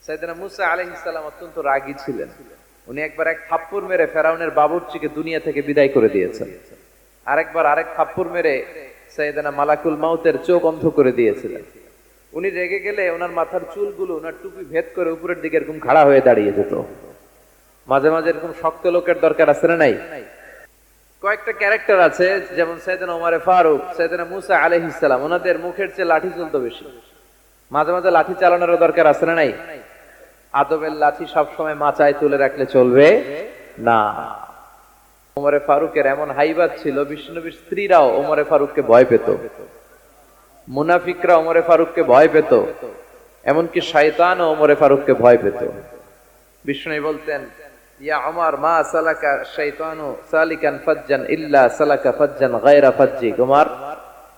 সাইয়েদনা মুসা আলাইহিস সালাম অত্যন্ত রাগী ছিলেন। উনি একবার এক থাপ্পড় মেরে ফেরাউনের বাবুর্চিকে দুনিয়া থেকে বিদায় করে দিয়েছেন। আরেকবার আরেক থাপ্পড় মেরে সাইয়েদনা মালাকুল মাউতের চোখ অন্ধ করে দিয়েছিলেন। উনি রেগে গেলে ওনার মাথার চুলগুলো ওনার টুপি ভেদ করে উপরের দিকে এরকম খাড়া হয়ে দাঁড়িয়ে যেত। মাঝে মাঝে এরকম শক্ত লোকের দরকার আছে না নাই? কয়েকটা ক্যারেক্টার আছে, যেমন সাইয়েদনা ওমরে ফারুক, সাইয়েদনা মুসা আলাইহিস সালাম, ওনাদের মুখের চেয়ে লাঠি চলতো বেশি। মাঝে মাঝে লাঠি চালানোর দরকার আছে না নাই? আদবের লাঠি সবসময় মাচায় তুলে রাখলে চলবে না। ওমরে ফারুকের এমন হাইবাত ছিল, বিশ্বনবীর স্ত্রীরাও ওমরে ফারুককে ভয় পেত, মুনাফিকরা ওমরে ফারুককে ভয় পেত, এমনকি শয়তানও ওমরে ফারুককে ভয় পেত। বিষ্ণু বলতেন, ইয়া ওমর মা সালাকা শাইতানু সালিকান ফাজ্জান ইল্লা সালাকা ফাজ্জান গায়রা ফাজ্জি। ওমর,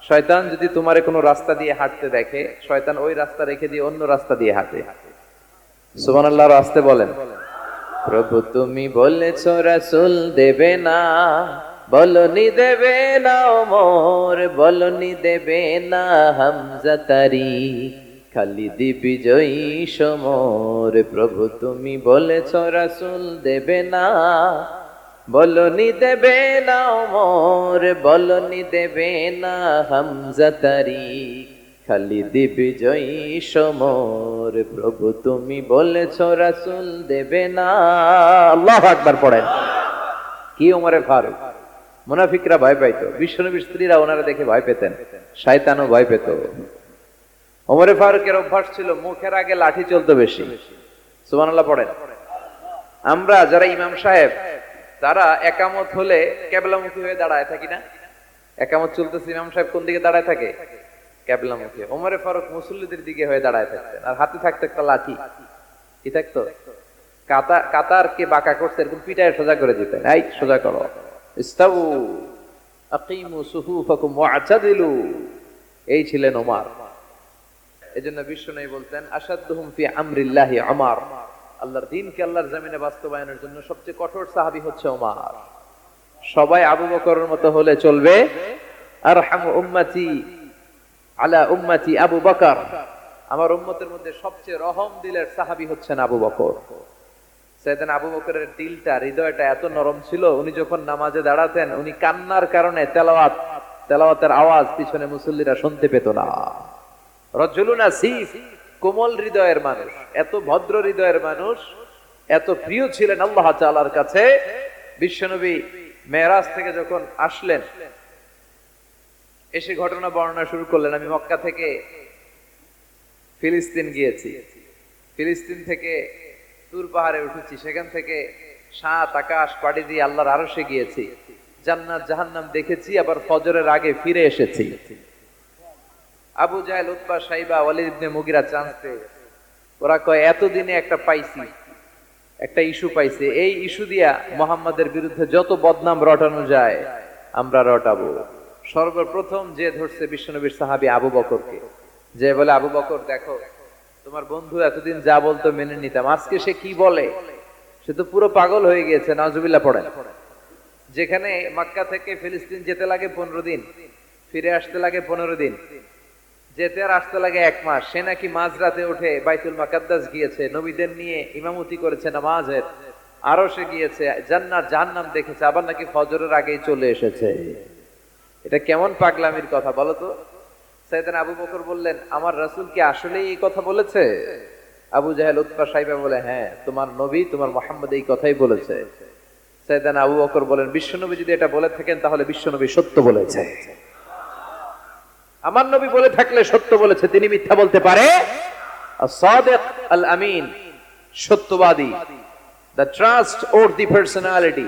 শয়তান যদি তোমারে কোনো রাস্তা দিয়ে হাঁটতে দেখে, শয়তান ওই রাস্তা রেখে দিয়ে অন্য রাস্তা দিয়ে হাঁটে। সুবহানাল্লাহ। আসতে বলেন। প্রভু তুমি বলেছো রাসূল দেবে না, বলনি দেবে না ওমর, বলনি দেবে না হামজা তারি, খালিদ বিজয়ী সমর। প্রভু তুমি বলেছো রাসূল দেবে না, বলনি দেবে না ওমর, বলনি দেবে না হামজা তারি, খালিদ বিজয়ী সমর। প্রভু তুমি বলেছো রাসূল দেবে না। আল্লাহু আকবার পড়েন। কি ওমরে ফারুক! মুনাফিকরা ভয় পাইতো, বিশ্বনবীর স্ত্রীরা ওনারা দেখে ভয় পেতেন, শয়তানও ভয় পেত। ওমরে ফারুকের অভ্যাস ছিল মুখের আগে লাঠি চলতো বেশি। সুবহানাল্লাহ পড়েন। আমরা যারা ইমাম সাহেব, তারা একামত হলে কিবলামুখী হয়ে দাঁড়ায় থাকি না? একামত চলতেছে, ইমাম সাহেব কোন দিকে দাঁড়ায় থাকে? কিবলামুখী। ওমরে ফারুক মুসল্লিদের দিকে হয়ে দাঁড়ায় থাকতেন, আর হাতে থাকতো একটা লাঠি। কি থাকতো? কাতারকে বাঁকা করতে এরকম পিটায় সোজা করে দিতেন। এই সোজা করো, ইস্তাউ আকিমু সুফুফাকুম ওয়া'তাদিলু। এই ছিলেন ওমর। এজন্য বিশ্বনবী বলতেন, আশাদ্দুহুম ফি আমরিল্লাহি ওমর। আল্লাহর দ্বীনকে আল্লাহর জমিনে বাস্তবায়নের জন্য সবচেয়ে কঠোর সাহাবী হচ্ছে ওমর। সবাই আবু বকরের মতো হলে চলবে। আরহামু উম্মতি আলা উম্মতি আবু বকর। আমার উম্মতের মধ্যে সবচেয়ে রহম দিলের সাহাবী হচ্ছেন আবু বকর। সাইয়েদনা আবু বকরের দিলটা, হৃদয়টা এত নরম ছিল, উনি যখন নামাজে দাঁড়াতেন, উনি কান্নার কারণে তেলাওয়াতের আওয়াজ পিছনে মুসল্লিরা শুনতে পেত না। রাজুলুন আসিফ, কোমল হৃদয়ের মানুষ, এত ভদ্র হৃদয়ের মানুষ, এত প্রিয় ছিলেন আল্লাহ তাআলার কাছে। বিশ্বনবী মেরাজ থেকে যখন আসলেন, এসে ঘটনা বর্ণনা শুরু করলেন, আমি মক্কা থেকে ফিলিস্তিন গিয়েছি, ফিলিস্তিন থেকে তুর পাহাড়ে উঠেছি, সেখান থেকে 7 আকাশ পাড়ি দিয়ে আল্লাহর আরশে গিয়েছি, জান্নাত জাহান্নাম দেখেছি, আবার ফজরের আগে ফিরে এসেছি। আবু জাহেল, উতবা, সাইবা, ওয়ালিদ ইবনে মুগিরা চান্স পেয়ে, ওরা কয় এতদিনে একটা পাইছি, একটা ইস্যু পাইছে, এই ইস্যু দিয়া মুহাম্মাদের বিরুদ্ধে যত বদনাম রটানো যায় আমরা রটাবো। সর্বপ্রথম যে ধরছে বিশ্বনবীর সাহাবী আবু বকরকে, যে বলে, আবু বকর দেখো, তোমার বন্ধু এতদিন যা বলতো মেনে নিতাম, আজকে সে কি বলে, সে তো পুরো পাগল হয়ে গিয়েছে। নাউজুবিল্লাহ পড়েন। যেখানে মক্কা থেকে ফিলিস্তিন যেতে লাগে 15 দিন, ফিরে আসতে লাগে 15 দিন, যেতে আর আসতে লাগে 1 মাস, সে নাকি মাঝরাতে উঠে বাইতুল মুকাদ্দাস গিয়েছে, নবীদের নিয়ে ইমামতি করেছে নামাজের, আরো সে গিয়েছে, জান্নাত জাহান্নাম দেখেছে, আবার নাকি ফজরের আগেই চলে এসেছে। এটা কেমন পাগলামির কথা বলো তো? সাইয়েদনা আবু বকর বললেন, আমার রাসূল কি আসলেই এই কথা বলেছে? আবু জাহেল, উতবা, সাইবা বলে, হ্যাঁ, তোমার নবী, তোমার মুহাম্মদ এই কথাই বলেছে। সাইয়েদনা আবু বকর বলেন, বিশ্বনবী যদি এটা বলে থাকেন তাহলে বিশ্বনবী সত্য বলেছে। আমার নবী বলে থাকলে সত্য বলেছে, তিনি মিথ্যা বলতে পারে? as-sadiq al-amin, সত্যবাদী, the trustworthy personality,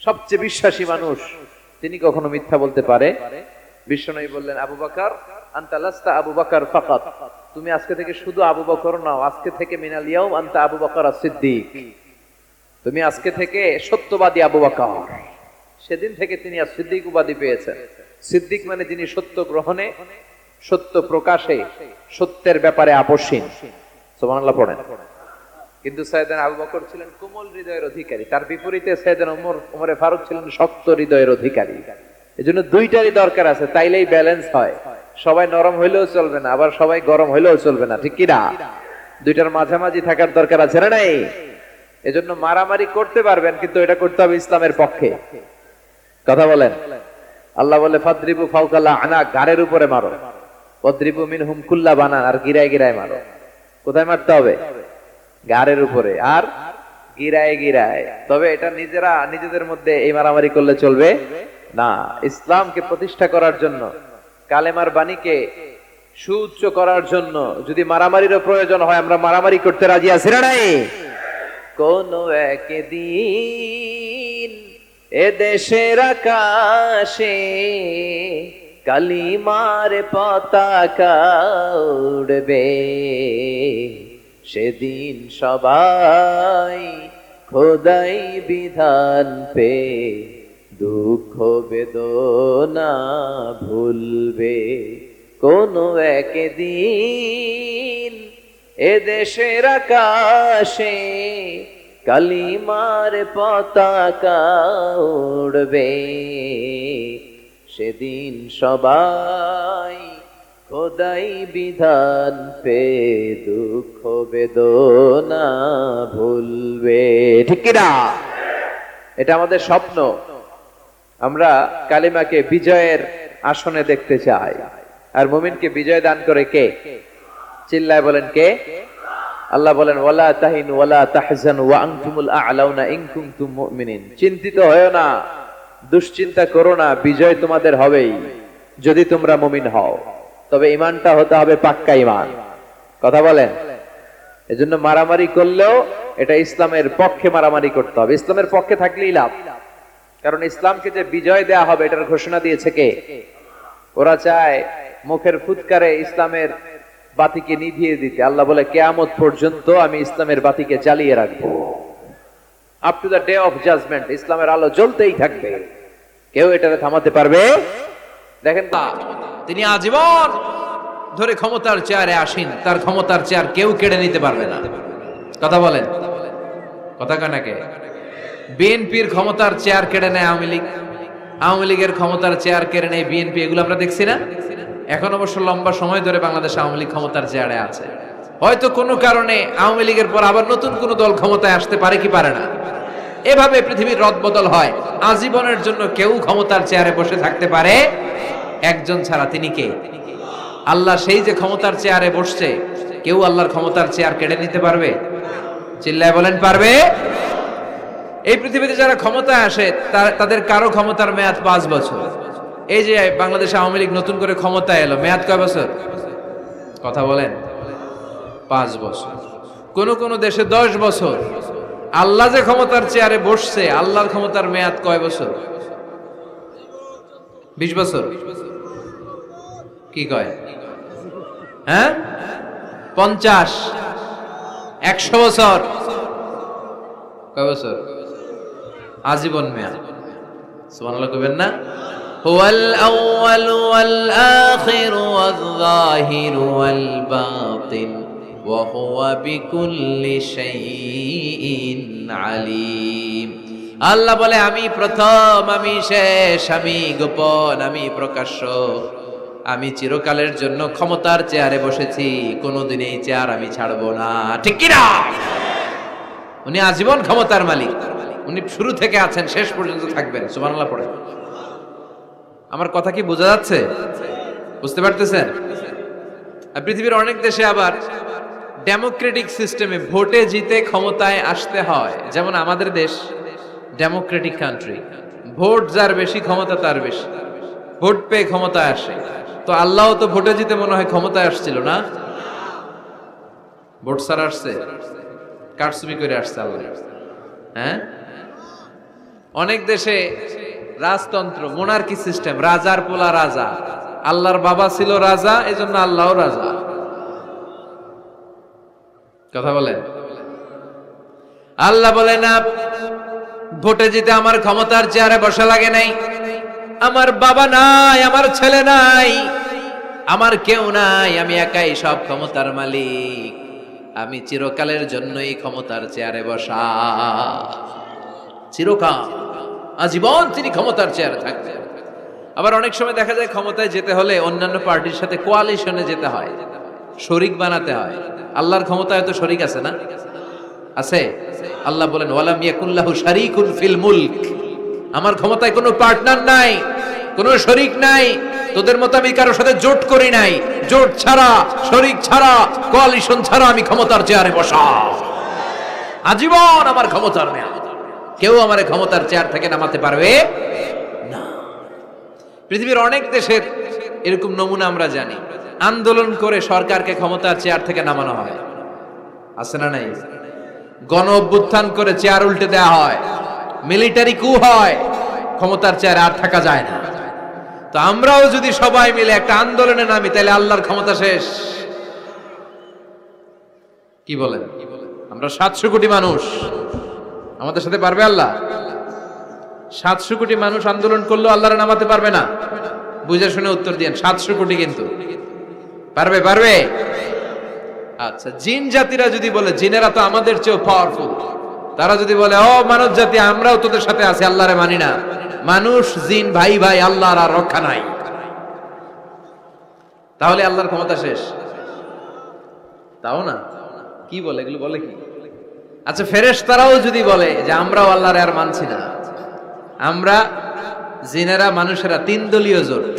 সবচেয়ে বিশ্বাসী মানুষ, তিনি কখনো মিথ্যা বলতে পারে? বিশ্বনবী বললেন, আবু বকর আনতা লাস্তা আবু বকর ফাকাত, তুমি আজকে থেকে শুধু আবু বকর নাও, আজকে থেকে মিনাল ইয়াউম আনতা আবু বকর as-সিদ্দিক, তুমি আজকে থেকে সত্যবাদী আবু বকর। সেদিন থেকে তিনি as-সিদ্দিক উপাধি পেয়েছেন। সিদ্দিক মানে যিনি সত্য গ্রহণে, সত্য প্রকাশে, সত্যের ব্যাপারে আপোষহীন। সুবহানাল্লাহ পড়েন। কিন্তু সাইয়েদনা আবু বকর ছিলেন কোমল হৃদয়ের অধিকারী, তার বিপরীতে সাইয়েদনা ওমরে ফারুক ছিলেন শক্ত হৃদয়ের অধিকারী। এজন্য দুইটারই দরকার আছে, তাইলেই ব্যালেন্স হয়। সবাই নরম হইলেও চলবে না, আবার সবাই গরম হইলেও চলবে না, ঠিক কি না? দুইটার মাঝামাঝি থাকার দরকার আছে না নাই? এজন্য মারামারি করতে পারবেন, কিন্তু এটা করতে হবে ইসলামের পক্ষে। কথা বলেন। আল্লাহ বলে ফাদরিবু ফাওকাল আনাক, ঘাড়ের উপরে মারো। ওয়াদরিবু মিনহুম কুল্লা বানান, আর গিরায় গিরায় মারো। কোথায় মারতে হবে? ঘাড়ের উপরে আর গিরায় গিরায়। তবে এটা নিজেদের মধ্যে এই মারামারি করলে চলবে না। ইসলামকে প্রতিষ্ঠা করার জন্য, কালেমার বাণীকে সুউচ্চ করার জন্য যদি মারামারিরও প্রয়োজন হয়, আমরা মারামারি করতে রাজি আছি না নাই? কোন একদিন এ দেশের আকাশে কালিমার পতাকা উড়বে, সেদিন সবাই খোদাই বিধান পে দুঃখ বেদনা ভুলবে। কোন একদিন এ দেশের আকাশে কালিমার পতাকা উড়বে, সেদিন সবাই খোদাই বিধান পে দুঃখ বেদনা ভুলবে। ঠিক কিনা? এটা আমাদের স্বপ্ন। আমরা কালিমাকে বিজয়ের আসনে দেখতে চাই। আর মুমিনকে বিজয় দান করে কে? চিল্লায় বলেন কে? আল্লাহ বলেন ওয়ালা তাহিনু ওয়ালা তাহজানু ওয়া আনতুমুল আ'লাউনা ইন কুনতুম মুমিনিন। চিন্তিত হয়ো না, দুশ্চিন্তা করো না, বিজয় তোমাদের হবেই যদি তোমরা মুমিন হও। তবে ঈমানটা হতে হবে পাক্কা ঈমান। কথা বলেন। এজন্য মারামারি করলেও এটা ইসলামের পক্ষে মারামারি করতে হবে। ইসলামের পক্ষে থাকলেই লাভ। কারণ ইসলামকে যে বিজয় দেয়া হবে এটার ঘোষণা দিয়েছে কে? ওরা চায় মুখের ফুৎকারে ইসলামের বাতিকে নিভিয়ে দিতে। আল্লাহ বলে কিয়ামত পর্যন্ত আমি ইসলামের বাতিকে জ্বালিয়ে রাখবো। Up to the day of judgement ইসলামের আলো জ্বলতেই থাকবে, কেউ এটাকে থামাতে পারবে? দেখেন তিনি আজীবন ধরে ক্ষমতার চেয়ারে আসীন, তার ক্ষমতার চেয়ার কেউ কেড়ে নিতে পারবে না। কথা বলেন। কথা কানাকে বিএনপির ক্ষমতার চেয়ার কেড়ে নেয় আওয়ামী লীগ, আওয়ামী লীগের ক্ষমতার চেয়ার কেড়ে নেয় বিএনপি। এগুলো আমরা দেখছি না? এখন অবশ্য লম্বা সময় ধরে বাংলাদেশ আওয়ামী লীগ ক্ষমতার চেয়ারে আছে। হয়তো কোনো কারণে আওয়ামী লীগের পর আবার নতুন কোন দল ক্ষমতায় আসতে পারে কি পারে না। এভাবে পৃথিবীর রদবদল হয়। আজীবনের জন্য কেউ ক্ষমতার চেয়ারে বসে থাকতে পারে একজন ছাড়া। তিনি কে? আল্লাহ। সেই যে ক্ষমতার চেয়ারে বসছে, কেউ আল্লাহর ক্ষমতার চেয়ার কেড়ে নিতে পারবে? চিল্লায় বলেন পারবে? এই পৃথিবীতে যারা ক্ষমতায় আসে তাদের কারো ক্ষমতার মেয়াদ 5 বছর। এই যে বাংলাদেশ আওয়ামী লীগ নতুন করে ক্ষমতায় এলো, মেয়াদ কয় বছর? কথা বলেন। 5 বছর। কোন কোন দেশে 10 বছর। আল্লাহ যে ক্ষমতার চেয়ারে বসছে, আল্লাহর ক্ষমতার মেয়াদ কয় বছর? 20 বছর। কি কয়? হ্যাঁ, 50, 100 বছর। কয় বছর? আজীবন মেয়াদ। সুবহানাল্লাহ কইবেন না? হুয়াল আউয়ালু ওয়াল আখিরু ওয়াল যাহিরু ওয়াল বাতিন ওয়া হুয়া বিকুল্লি শাইইন আলীম। আল্লাহ বলে আমি প্রথম, আমি শেষ, আমি গোপন, আমি প্রকাশ্য। আমি চিরকালের জন্য ক্ষমতার চেয়ারে বসেছি, কোনোদিন এই চেয়ার আমি ছাড়বো না। ঠিক কি না? উনি আজীবন ক্ষমতার মালিক। উনি শুরু থেকে আছেন, শেষ পর্যন্ত থাকবেন। সুবহানাল্লাহ পড়ে। আমার কথা কি বোঝা যাচ্ছে? বুঝতে পারতেছেন? পৃথিবীর অনেক দেশে আবার ডেমোক্রেটিক সিস্টেমে ভোটে জিতে ক্ষমতায় আসতে হয়। যেমন আমাদের দেশ ডেমোক্রেটিক কান্ট্রি। ভোট যার বেশি, ক্ষমতা তার বেশি। ভোট পেয়ে ক্ষমতায় আসে। তো আল্লাহ তো ভোটে জিতে মনে হয় ক্ষমতায় আসছিল না? ভোট ছাড়া আসছে? কারচুপি করে আসছে আল্লাহ। হ্যাঁ, অনেক দেশে রাজতন্ত্র, মোনার্কি সিস্টেম, রাজার পোলা রাজা। আল্লাহর বাবা ছিল রাজা, এজন্য আল্লাহও রাজা। কথা বলেন। আল্লাহ বলে না, ভোটে জিতে আমার ক্ষমতার চেয়ারে বসা লাগে নাই। আমার বাবা নাই, আমার ছেলে নাই, আমার কেউ নাই, আমি একাই সব ক্ষমতার মালিক। আমি চিরকালের জন্য এই ক্ষমতার চেয়ারে বসা। চিরকাল, আজীবন তিনি ক্ষমতার চেয়ারে থাকবেন। আবার অনেক সময় দেখা যায় ক্ষমতায় যেতে হলে অন্যান্য পার্টির সাথে কোয়ালিশনে যেতে হয়। শরীক বানাতে হয়। আল্লাহর ক্ষমতায় তো শরীক আছে না? আছে। আল্লাহ বলেন ওয়ালাম ইয়াকুল্লাহু শারীকুন ফিল মুলক, আমার ক্ষমতায় কোনো পার্টনার নাই, কোনো শরীক নাই। তোদের মতো আমি কারোর সাথে জোট করি নাই। জোট ছাড়া, শরীক ছাড়া, কোয়ালিশন ছাড়া আমি ক্ষমতার চেয়ারে বসা। আজীবন আমার ক্ষমতার মেয়াদ, কেউ আমার ক্ষমতার চেয়ার থেকে নামাতে পারবে না। পৃথিবীর অনেক দেশের এরকম নমুনা আমরা জানি, আন্দোলন করে সরকারকে ক্ষমতার চেয়ার থেকে নামানো হয়, আছে না নাই? গণ অভ্যুত্থান করে চেয়ার উল্টে দেওয়া হয়, মিলিটারি কু হয়, ক্ষমতার চেয়ারে আর থাকা যায় না। তো আমরাও যদি সবাই মিলে একটা আন্দোলনে নামি, তাহলে আল্লাহর ক্ষমতা শেষ। কি বলেন? আমরা 700 কোটি মানুষ, আমাদের সাথে পারবে আল্লাহ? 700 কোটি মানুষ আন্দোলন করলেও আল্লাহর নামাতে পারবে না? বুঝে শুনে উত্তর দিয়েন। 700 কোটি কিন্তু পারবে? পারবে? আচ্ছা, জিন জাতিরা যদি বলে, জিনেরা তো আমাদের চেয়েও পাওয়ারফুল, তারা যদি বলে ও মানব জাতি আমরাও তোদের সাথে আছি, আল্লাহরে মানি না, মানুষ জিন ভাই ভাই, আল্লাহর আর রক্ষা নাই, তাহলে আল্লাহর ক্ষমতা শেষ? তাও না। কি বলে এগুলো? বলে কি? আচ্ছা, ফেরেশতারাও যদি বলে যে আমরাও আল্লাহরে আর মানছি না, আমরা জিনেরা মানুষেরা 3 দলীয় জোট,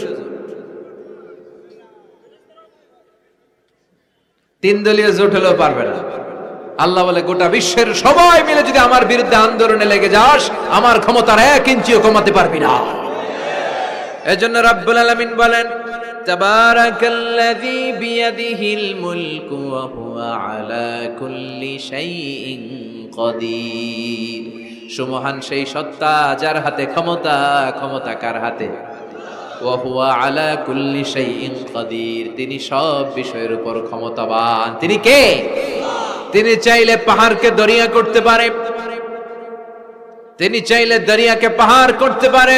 3 দলীয় জোট হলেও পারবে না। আল্লাহ বলে গোটা বিশ্বের সবাই মিলে যদি আমার বিরুদ্ধে আন্দোলনে লেগে যাস, আমার ক্ষমতার 1 ইঞ্চিও কমাতে পারবি না। এজন্য রাব্বুল আলামিন বলেন তাবারাকাল্লাযী বিয়াদিহিল মুলকু ওয়া হুয়া আলা কুল্লি শাইইন কাদির। সুমহান সেই সত্তা যার হাতে ক্ষমতা, ক্ষমতা কার হাতে? ওয়া হুয়া আলা কুল্লি শাইইন কাদির, তিনি সব বিষয়ের উপর ক্ষমতাবান। তিনি কে? তিনি চাইলে পাহাড়কে দরিয়া করতে পারে, তিনি চাইলে দরিয়াকে পাহাড় করতে পারে,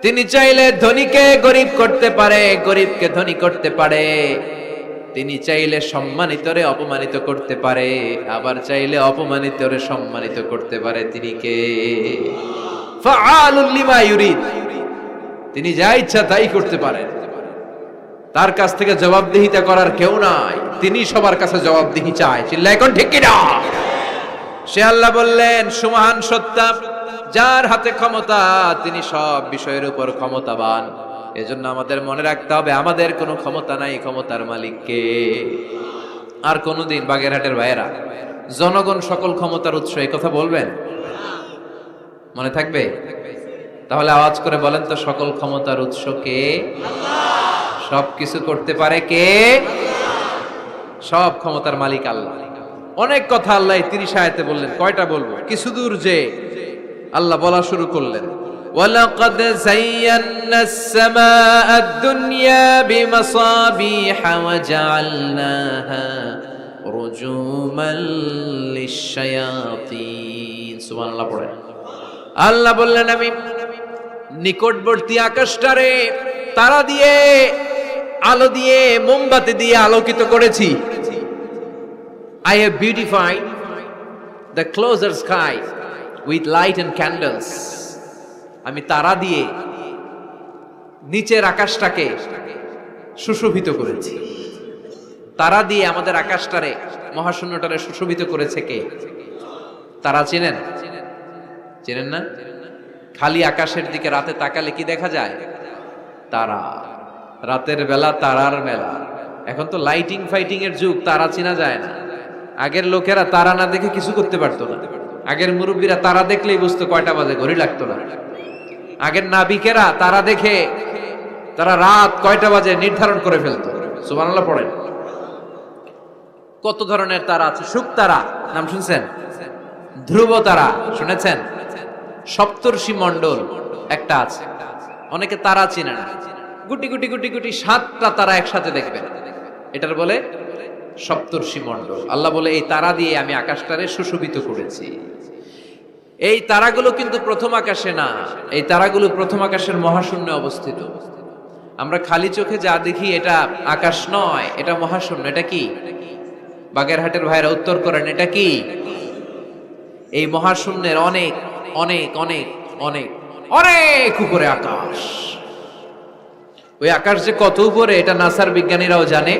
তিনি চাইলে ধনীকে গরিব করতে পারে, গরিবকে ধনী করতে পারে, তিনি চাইলে সম্মানিতরে অপমানিত করতে পারে, আবার চাইলে অপমানিতরে সম্মানিত করতে পারে। তিনি কে? ফাআলুল লিমা ইউরিদ, তিনি যা ইচ্ছা তাই করতে পারেন। তার কাছ থেকে জবাবদিহিতা করার কেউ নাই, তিনি সবার কাছে জবাবদিহি চায়। চিল্লায় কোন ঠিক কিনা? সে আল্লাহ বললেন সুমহান সত্তা যার হাতে ক্ষমতা, তিনি সব বিষয়ের উপর ক্ষমতাবান। এজন্য আমাদের মনে রাখতে হবে আমাদের কোনো ক্ষমতা নাই, ক্ষমতার মালিক কে? আর কোনদিন বাগেরহাটের ভাইয়েরা জনগণ সকল ক্ষমতার উৎস, এই কথা বলবেন? মনে থাকবে? তাহলে আওয়াজ করে বলেন তো, সকল ক্ষমতার উৎস কে? সব কিছু করতে পারে কে? সব ক্ষমতার মালিক আল্লাহ। অনেক কথা আল্লাহ 30 আয়াতে বললেন, কয়টা বলবো? কিছু দূর যে আল্লাহ বলা শুরু করলেন ওয়ালাকাদ যায়্যানাস সামাআদ দুনিয়া বিমাসাবিহা ওয়া জাআলনাহা রুজুমান লিশ-শায়াতিন। সুবহানাল্লাহ পড়েন। আল্লাহ বললেন আমি নিকটবর্তী আকাশটারে তারা দিয়ে, আলো দিয়ে, মোমবাতি দিয়ে আলোকিত করেছি। I have beautified the closer sky with light and candles. আমি তারা দিয়ে নিচের আকাশটাকে সুশোভিত করেছি। তারা দিয়ে আমাদের আকাশটারে, মহাশূন্যটারে সুশোভিত করেছে কে? তারা চেনেন? চেনেন না? খালি আকাশের দিকে রাতে তাকালে কি দেখা যায়? তারা। রাতের বেলা তারার মেলা। এখন তো লাইটিং ফাইটিং এর যুগ, তারা চেনা যায় না। আগের লোকেরা তারা না দেখে কিছু করতে পারতো না। আগের মুরব্বীরা তারা দেখলেই বুঝতো কয়টা বাজে, ঘড়ি লাগতো না। আগের নাবিকেরা তারা দেখে তারা রাত কয়টা বাজে নির্ধারণ করে ফেলতো। সুবহানাল্লাহ পড়েন। কত ধরনের তারা আছে। শুক তারা নাম শুনছেন? ধ্রুব তারা শুনেছেন? সপ্তর্ষি মণ্ডল একটা আছে, অনেকে তারা চেনে না। গুটি গুটি গুটি গুটি 7টা তারা একসাথে দেখবেন, এটার বলে সপ্তর্ষি মণ্ডল। আল্লাহ বলে এই তারা দিয়ে আমি আকাশটারে সুশোভিত করেছি। এই তারাগুলো কিন্তু প্রথম আকাশে না, এই তারাগুলো প্রথম আকাশের মহাশূন্যে অবস্থিত। আমরা খালি চোখে যা দেখি এটা আকাশ নয়, এটা মহাশূন্য। এটা কি? বাগেরহাটের ভাইরা উত্তর করেন, এটা কি? এই মহাশূন্যের অনেক অনেক অনেক অনেক অনেক উপরে আকাশ। ওই আকাশ যে কত উপরে এটা নাসার বিজ্ঞানীরাও জানে,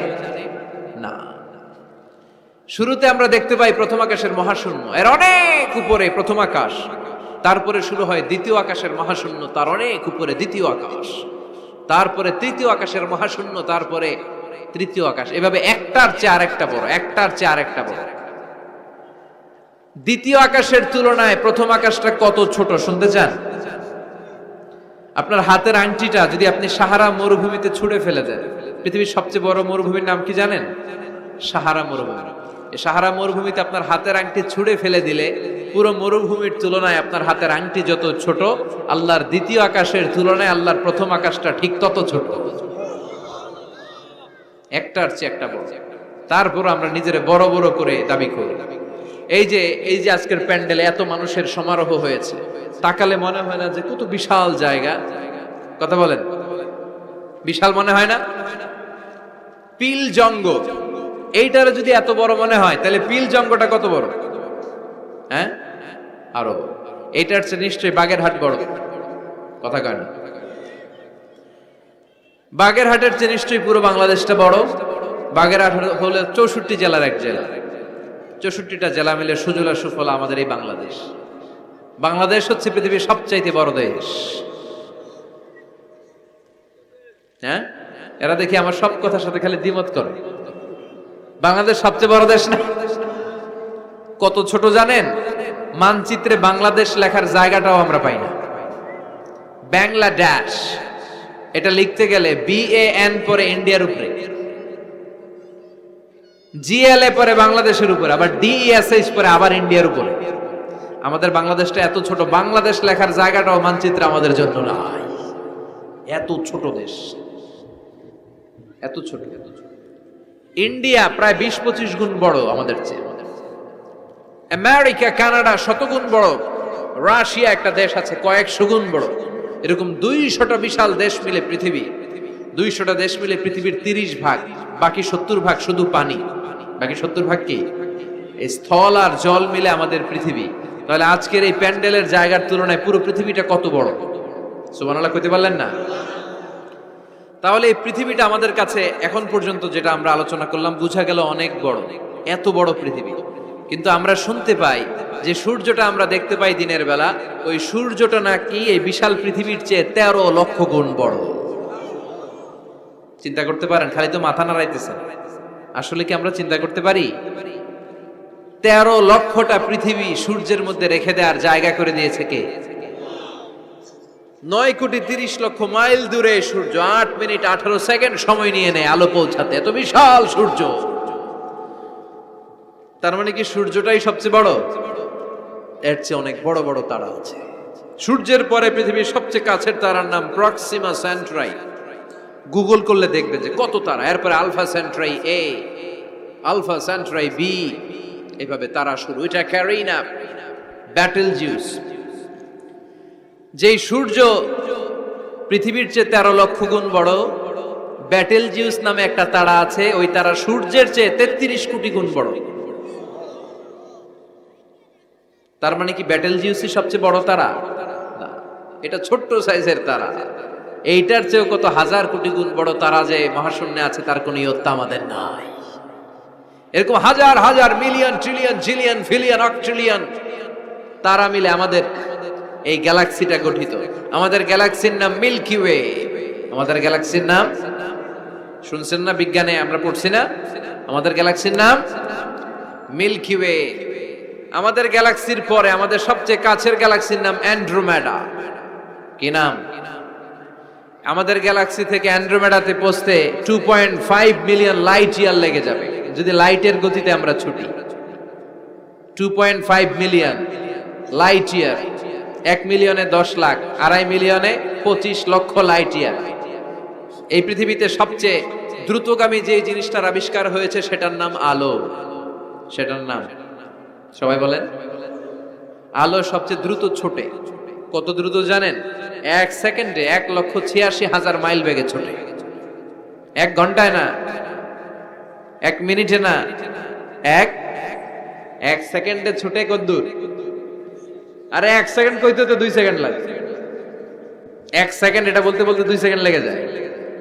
শুরুতে আমরা দেখতে পাই প্রথম আকাশের মহাশূন্য, এর অনেক উপরে প্রথম আকাশ, তারপরে শুরু হয় দ্বিতীয় আকাশের মহাশূন্য, তার অনেক উপরে দ্বিতীয় আকাশ, তারপরে তৃতীয় আকাশের মহাশূন্য, তারপরে তৃতীয় আকাশ, এভাবে একটার চেয়ে আরেকটা বড়, একটার চেয়ে আরেকটা বড়। দ্বিতীয় আকাশের তুলনায় প্রথম আকাশটা কত ছোট শুনতে চান? আপনার হাতের আংটিটা যদি আপনি সাহারা মরুভূমিতে ছুঁড়ে ফেলে দেন, পৃথিবীর সবচেয়ে বড় মরুভূমির নাম কি জানেন? সাহারা মরুভূমি। এই সাহারা মরুভূমিতে আপনার হাতের আংটি ছুঁড়ে ফেলে দিলে পুরো মরুভূমির তুলনায় আপনার হাতের আংটি যত ছোট, আল্লাহর দ্বিতীয় আকাশের তুলনায় আল্লাহর প্রথম আকাশটা ঠিক তত ছোট, একটার চেয়ে একটা বড়। তারপর আমরা নিজের বড় বড় করে দাবি করি। এই যে আজকের প্যান্ডেলে এত মানুষের সমারোহ হয়েছে, তাকালে মনে হয় না যে কত বিশাল জায়গা? কথা বলেন, বিশাল মনে হয় না? পিল জঙ্গ এইটার যদি এত বড় মনে হয়, তাহলে পিল জঙ্গটা কত বড়? হ্যাঁ, আরো। এইটার চেয়ে নিশ্চয়ই বাগেরহাট বড়। কথা কয় না? বাগেরহাটের চেয়ে নিশ্চয়ই পুরো বাংলাদেশটা বড়। বাগেরহাট হলো 64 জেলার এক জেলা। 64টা জেলা মিলে সুজলা সুফলা আমাদের এই বাংলাদেশ। বাংলাদেশ হচ্ছে পৃথিবীর সবচাইতে বড় দেশ। হ্যাঁ, এরা দেখি আমার সব কথার সাথে খালি দ্বিমত করে। বাংলাদেশ সবচেয়ে বড় দেশ না? কত ছোট জানেন? মানচিত্রে বাংলাদেশ লেখার জায়গাটাও আমরা পাই না। বাংলাদেশ এটা লিখতে গেলে BAN পরে ইন্ডিয়ার উপরে, GLA পরে বাংলাদেশের উপরে, আবার DESH পরে আবার ইন্ডিয়ার উপরে। আমাদের বাংলাদেশটা এত ছোট, বাংলাদেশ লেখার জায়গাটাও মানচিত্রে আমাদের জন্য নাই। এত ছোট দেশ, এত ছোট। ইন্ডিয়া প্রায় 20-25 গুণ বড় আমাদের চেয়ে। আমেরিকা, কানাডা শতগুণ বড়। রাশিয়া একটা দেশ আছে কয়েকশো গুণ বড়। এরকম 200টা বিশাল দেশ মিলে পৃথিবী, 200টা দেশ মিলে পৃথিবীর 30 ভাগ, বাকি 70 ভাগ শুধু পানি। বাকি 70 ভাগ কি? এই স্থল আর জল মিলে আমাদের পৃথিবী। তাহলে আজকের এই প্যান্ডেলের জায়গার তুলনায় পুরো পৃথিবীটা কত বড়? সুবহানাল্লাহ কইতে পারলেন না? তাহলে এই পৃথিবীটা আমাদের কাছে এখন পর্যন্ত যেটা আমরা আলোচনা করলাম বোঝা গেল অনেক বড়, এত বড় পৃথিবী। কিন্তু আমরা শুনতে পাই যে সূর্যটা আমরা দেখতে পাই দিনের বেলা, ওই সূর্যটা নাকি এই বিশাল পৃথিবীর চেয়ে 13 লক্ষ গুণ বড়। চিন্তা করতে পারেন? খালি তো মাথা নাড়াইতেছেন। আসলে কি আমরা চিন্তা করতে পারি? 13 লক্ষটা পৃথিবী সূর্যের মধ্যে রেখে দেওয়ার জায়গা করে দিয়েছে কে? 9,30,00,000 মাইল দূরে সূর্য 8 মিনিট 18 সেকেন্ড সময় নিয়ে নেয় আলো পৌঁছাতে। এত বিশাল সূর্য। তার মানে কি সূর্যটাই সবচেয়ে বড়? এর চেয়ে অনেক বড় বড় তারা আছে। সূর্যের পরে পৃথিবীর সবচেয়ে কাছের তারার নাম প্রক্সিমা সেন্ট্রাই। গুগল করলে দেখবেন যে কত তারা। এরপরে Alpha Centauri A, Alpha Centauri B, এইভাবে তারা শুরু। এটা ক্যারিনা, ব্যাটেলজিউস। যেই সূর্য পৃথিবীর চেয়ে 13 লক্ষ গুণ বড়, ব্যাটেলজিউস নামে একটা তারা আছে, ওই তারা সূর্যের চেয়ে 33 কোটি গুণ বড়। তার মানে কি ব্যাটেলজিউসই সবচেয়ে বড় তারা? না, এটা ছোট্ট সাইজের তারা। এইটার চেয়েও কত হাজার কোটি গুণ বড় তারা যে মহাশূন্যে আছে তার কোনো ইয়ত্তা আমাদের নাই। এরকম হাজার হাজার million trillion zillion pillion octillion তারা মিলে আমাদের এই গ্যালাক্সিটা গঠিত। আমাদের গ্যালাক্সির নাম মিল্কি ওয়ে। আমাদের গ্যালাক্সির নাম শুনছেন না? বিজ্ঞানে আমরা পড়ছি না? আমাদের গ্যালাক্সির নাম মিল্কি ওয়ে। আমাদের গ্যালাক্সির পরে আমাদের সবচেয়ে কাছের গ্যালাক্সির নাম অ্যান্ড্রোমেডা। কি নাম? আমাদের গ্যালাক্সি থেকে অ্যান্ড্রোমেডাতে পৌঁছতে 2.5 মিলিয়ন লাইট ইয়ার লেগে যাবে যদি লাইটের গতিতে আমরা ছুটি। 2.5 মিলিয়ন লাইট ইয়ার। 1 মিলিয়নে 10 লাখ, 2.5 মিলিয়নে 25 লক্ষ লাইট ইয়ার। এই পৃথিবীতে সবচেয়ে দ্রুতগামী যে জিনিসটার আবিষ্কার হয়েছে সেটার নাম আলো। সেটার নাম সবাই বলেন। আলো সবচেয়ে দ্রুত ছোটে। কত দ্রুত জানেন? 1 সেকেন্ডে 1,86,000 মাইল বেগে ছোটে। 1 ঘন্টায় না, 1 মিনিটে না, এক সেকেন্ডে ছুটে কত দূর? আরে 1 সেকেন্ড কইতে তো 2 সেকেন্ড লাগে। 1 সেকেন্ড এটা বলতে বলতে 2 সেকেন্ড লেগে যায়,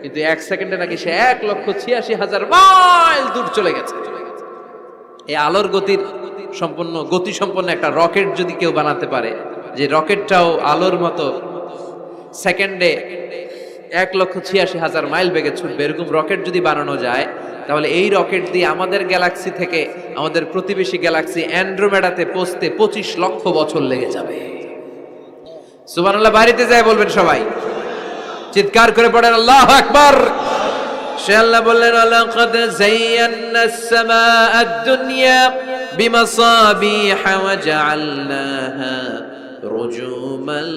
কিন্তু 1 সেকেন্ডে নাকি সে 1,86,000 মাইল দূর চলে গেছে। এই আলোর গতি সম্পন্ন একটা রকেট যদি কেউ বানাতে পারে, যে রকেটটাও আলোর মতো সেকেন্ডে 1,86,000 মাইল বেগে ছুটবে, এরকম রকেট যদি বানানো যায়, তাহলে এই রকেট দিয়ে আমাদের গ্যালাক্সি থেকে আমাদের প্রতিবেশী গ্যালাক্সি অ্যান্ড্রোমেডাতে পৌঁছতে 25 লক্ষ বছর লেগে যাবে। সুবহানাল্লাহ বাড়িতে যায় বলবেন সবাই, চিৎকার করে পড়েন আল্লাহু আকবার। সে আল্লাহ বললেন, লাকাদ যায়্যানাস সামাআদ দুনিয়া বিমাসাবিহা ওয়া জাআলনাহা রুজুমান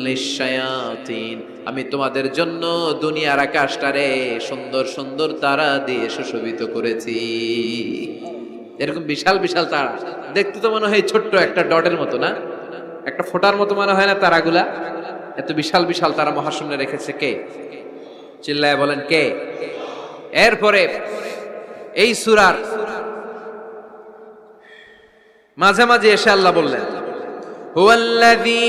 লিশ-শায়াতিন। আমি তোমাদের জন্য দুনিয়ার আকাশটারে সুন্দর সুন্দর তারা দিয়ে সুশোভিত করেছি। এরকম বিশাল বিশাল তারা, দেখতে তো মনে হয় ছোট্ট একটা ডটের মতো না, একটা ফোঁটার মতো মনে হয় না তারাগুলা? এত বিশাল বিশাল তারা মহাশূন্যে রেখেছে কে? চিল্লায় বলেন কে? এরপরে এই সূরার মাঝামাঝি এসে আল্লাহ বললেন, হুয়াল্লাযী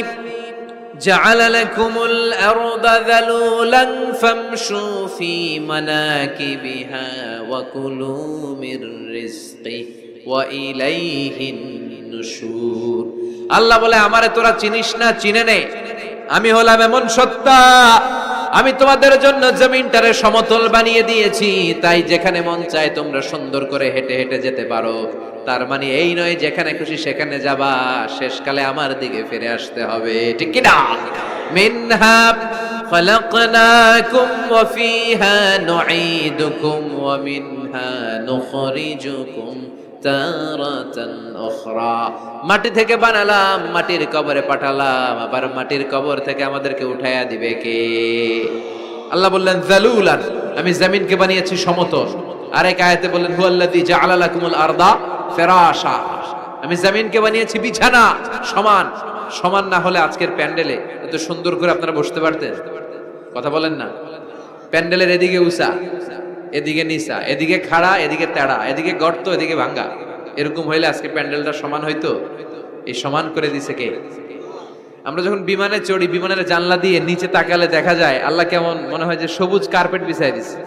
জাআলা লাকুমুল আরদা যালুলান ফামশু ফি মানাকিবিহা ওয়া কুলু মির রিজকিহি ওয়া ইলাইহিন নুশুর। আল্লাহ বলে, আমারে তোরা চিনিস না, চিনে নে, আমি হলাম এমন সত্তা, আমি তোমাদের জন্য জমিনটারে সমতল বানিয়ে দিয়েছি, তাই যেখানে মন চায় তোমরা সুন্দর করে হেঁটে হেঁটে যেতে পারো। তার মানে এই নয় যেখানে খুশি সেখানে যাবা, শেষকালে আমার দিকে ফিরে আসতে হবে, ঠিক কি না? মিনহা খালাকনাকুম ওয়া ফিহা নুঈদুকুম ওয়া মিনহা নুখরিজুকুম তারাতান উখরা। মাটি থেকে বানালাম, মাটির কবরে পাঠালাম, আবার মাটির কবর থেকে আমাদেরকে উঠায়া দিবে কে? আল্লাহ বললেন যালুলান, আমি জমিনকে বানিয়েছি সমতল। আরেক আয়াতে বললেন হুয়াল্লাযী জাআলা লাকুমুল আরদা ফিরাশা, আমি জমিনকে বানিয়েছি বিছানা। সমান সমান না হলে আজকের প্যান্ডেলে এত সুন্দর করে আপনারা বসতে পারতেন? কথা বলেন না। প্যান্ডেলের এদিকে উঁচা, এদিকে নিচা, এদিকে খাড়া, এদিকে তেড়া, এদিকে গর্ত, এদিকে ভাঙ্গা, এরকম হইলে আজকে প্যান্ডেলটা সমান হইতো? এই সমান করে দিছে কে? আমরা যখন বিমানে চড়ি, বিমানের জানলা দিয়ে নিচে তাকালে দেখা যায় আল্লাহ কেমন মনে হয় যে সবুজ কার্পেট বিছাই দিছে।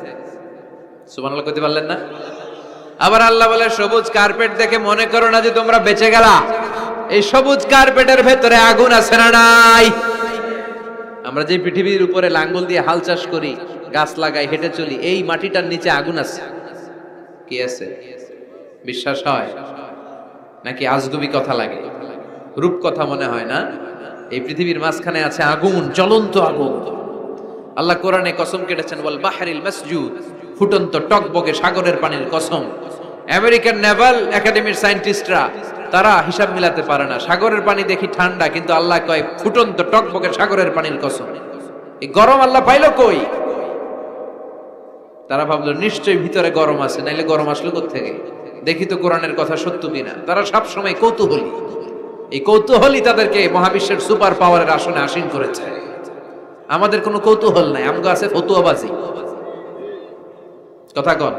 সুবহানাল্লাহ কইতে পারলেন না? আবার আল্লাহ বলে, সবুজ কার্পেট দেখে মনে করো না যে তোমরা বেঁচে গেলা, এই সবুজ কার্পেটের ভেতরে আগুন আছে না নাই? আমরা যে পৃথিবীর উপরে লাঙ্গল দিয়ে হাল চাষ করি, গাছ লাগাই, হেঁটে চলি, এই মাটিটার নিচে আগুন আছে। কি আছে? বিশ্বাস হয় নাকি আজগুবি কথা লাগে? রূপ কথা মনে হয় না? এই পৃথিবীর মাঝখানে আছে আগুন, জ্বলন্ত আগুন। আল্লাহ কোরআনে কসম কেটেছেন, ওয়াল বাহরিল মাসজুদ, ফুটন্ত টকবগে সাগরের পানির কসম। আমেরিকান নেভাল একাডেমির সায়েন্টিস্টরা তারা হিসাব মিলাতে পারে না, সাগরের পানি দেখি ঠান্ডা, কিন্তু আল্লাহ কয় ফুটন্ত টকবগে সাগরের পানির কসম। এই গরম আল্লাহ পাইলো কই? তারা ভাবলো নিশ্চয়ই ভিতরে গরম আছে, নাইলে গরম আসলো কোত্থেকে? দেখি তো কোরআনের কথা সত্য কিনা। তারা সব সময় কৌতূহলী, এই কৌতূহলী তাদেরকে মহাবিশ্বের সুপার পাওয়ারের আসনে আসীন করেছে। আমাদের কোনো কৌতূহল নাই, আমগো আছে ফতুয়াবাজি। কথা কন,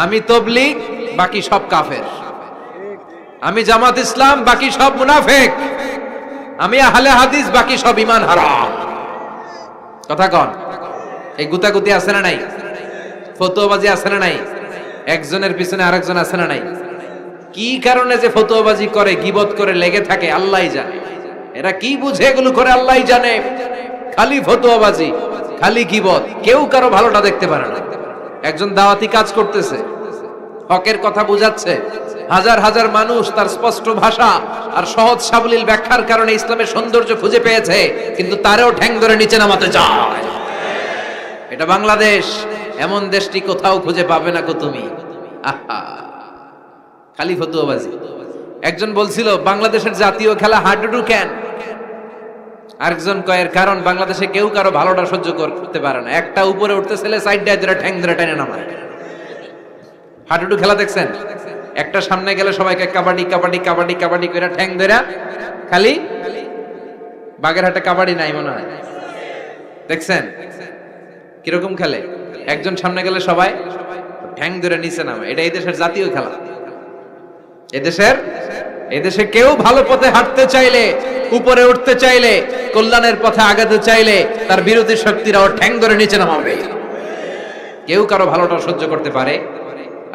আমি তবলিগ, বাকি সব কাফের। আমি জামাত ইসলাম, বাকি সব মুনাফিক। আমি আহলে হাদিস, বাকি সব ঈমান হারাম। কথা কন, এই গুতাগুতি আছে না নাই? ফতুয়াবাজি আছে না নাই? একজনের পিছনে আরেকজন আছে না নাই? কি কারণে যে ফতুয়াবাজি করে, গীবত করে লেগে থাকে আল্লাহই জানে। এরা কি বুঝে এগুলো করে আল্লাহই জানে। খালি ফতুয়াবাজি, খালি গীবত, কেউ কারো ভালোটা দেখতে পারে না। একজন দাওয়াতি কাজ করতেছে, হকের কথা বুঝাচ্ছে, হাজার হাজার মানুষ তার স্পষ্ট ভাষা আর সহজ সাবলীল ব্যাখ্যার কারণে ইসলামের সৌন্দর্য খুঁজে পেয়েছে, কিন্তু তারেও ঠ্যাং ধরে নিচে নামাতে চায়। এটা বাংলাদেশ, এমন দেশটি কোথাও খুঁজে পাবে না কো তুমি। আহা, খালি ফতুয়াবাজি। একজন বলছিল বাংলাদেশের জাতীয় খেলা হাডুডু কেন? আরেকজন কয়ের কারণ বাংলাদেশে কেউ কারো ভালোটা সহ্য করতে পারে না। একটা উপরে উঠতে ছেলে সাইড দিয়ে ঠ্যাং ধরে টেনে নামায়। হাডুডু খেলা দেখছেন? একটা সামনে গেলে সবাইকে কাবাডি কাবাডি কাবাডি কাবাডি করে ঠ্যাং ধরে, খালি বাগেরহাটে কাবাডি নাই মনে হয়, দেখছেন কিরকম খেলে? একজন সামনে গেলে সবাই ঠ্যাং ধরে নিচে নামে। এটা এই দেশের জাতীয় খেলা। এদেশে কেউ ভালো পথে হাঁটতে চাইলে, উপরে উঠতে চাইলে, কল্যাণের পথে আগাতে চাইলে তার বিরোধী শক্তিরা ওর ঠ্যাং ধরে নিচে নামাবে। কেউ কারো ভালোটা সহ্য করতে পারে।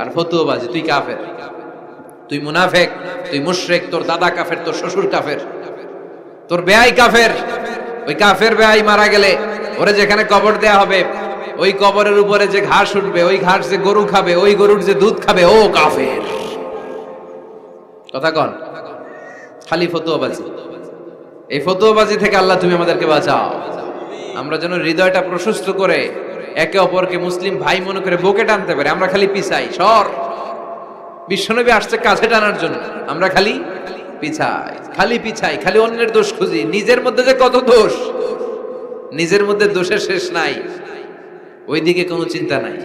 আর ফতুয়াবাজি, তুই কাফের, তুই মুনাফেক, তুই মুশরিক, তোর দাদা কাফের, তোর শ্বশুর কাফের, তোর বেয়াই কাফের। ওই কাফের বেয়াই মারা গেলে ওরে যেখানে কবর দেয়া হবে, ওই কবরের উপরে যে ঘাস উঠবে, ওই ঘাস যে গরু খাবে, ওই গরুর যে দুধ খাবে, ও কাফের। কথা কন, খালি ফতোয়াবাজি। এই ফতোয়াবাজি থেকে আল্লাহ তুমি আমাদেরকে বাঁচাও। আমরা যেন হৃদয়টা প্রশস্ত করে একে অপরকে মুসলিম ভাই মনে করে বুকে টানতে পারি। আমরা খালি পিছাই, সর, বিশ্বনবী আসছে কাছে টানার জন্য, আমরা খালি পিছাই, খালি অন্যের দোষ খুঁজি। নিজের মধ্যে যে কত দোষ, নিজের মধ্যে দোষের শেষ নাই, ওইদিকে কোনো চিন্তা নাই।